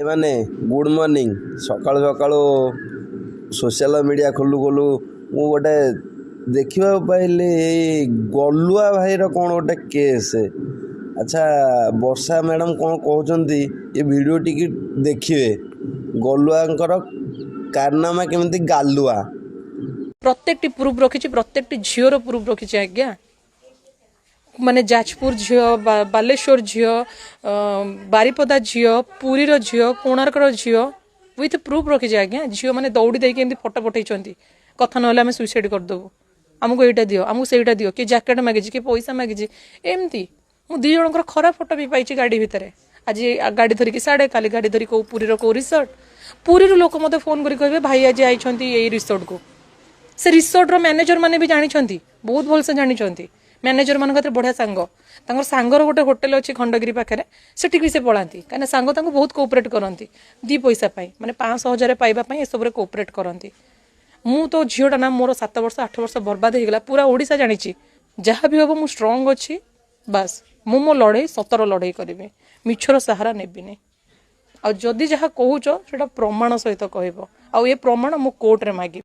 ମାନେ good morning. ସକାଳୁ ସକାଳୁ ସୋସିଆଲ ମିଡ଼ିଆ ଖୋଲୁ ଖୋଲୁ ମୁଁ ଗୋଟେ ଦେଖିବାକୁ ପାଇଲି ଏଇ ଗଲୁଆ ଭାଇର କ'ଣ ଗୋଟେ କେସ୍। ଆଚ୍ଛା ବର୍ଷା ମ୍ୟାଡ଼ାମ୍ କ'ଣ କହୁଛନ୍ତି ଏ ଭିଡ଼ିଓ ଟିକେ ଦେଖିବେ। ଗଲୁଆଙ୍କର କାରନାମା କେମିତି ଗାଲୁଆ। प्रत्येकटी प्रूफ रखी प्रत्येकटी झीर प्रूफ रखी आज्ञा माने जाजपुर झील बालेश्वर झील बारिपदा झील पुरीर झील कोणार्कर झील विथ प्रूफ रखी आज्ञा। झील मैंने दौड़ी देके फोटो पठे कथा ना आम सुइसाइड करदेबू आमको यहाँ दियो आमको सहीटा दियो कि जैकेट मागिଛି कि पैसा मागिଛି एमती मु दी जनकर खराब फोटो भी पाई गाड़ी भितर आज गाड़ी धरिकी साढ़े काली गाड़ी धरिक पुरीर कौ रिसोर्ट पुरीर लोक मत फोन कर कहे भाई आज आई रिसोर्ट को से रिसोर्टर मैनेजर मैंने भी जानी बहुत भलसे जानी मैनेजर मान बढ़िया सांग सांगर गोटे होटेल अच्छी खंडगिरी पाखे से से पलांती कहीं सांग बहुत कोअपरेट करती दी पैसा माने 500,000 पाइबापी ये सब कोअपरेट करती। मु तो झीटा ना मोर 7 वर्ष 8 वर्ष बर्बाद होगा पूरा ओडिशा जानी जहाँ भी हम मुझ स्ट्रंग अच्छी बास मु मो लड़े सतर लड़े करी मिछर सहारा नेबिनी आ जदि जहाँ कहूच से प्रमाण सहित कह प्रमाण मु कोर्ट रे मागी।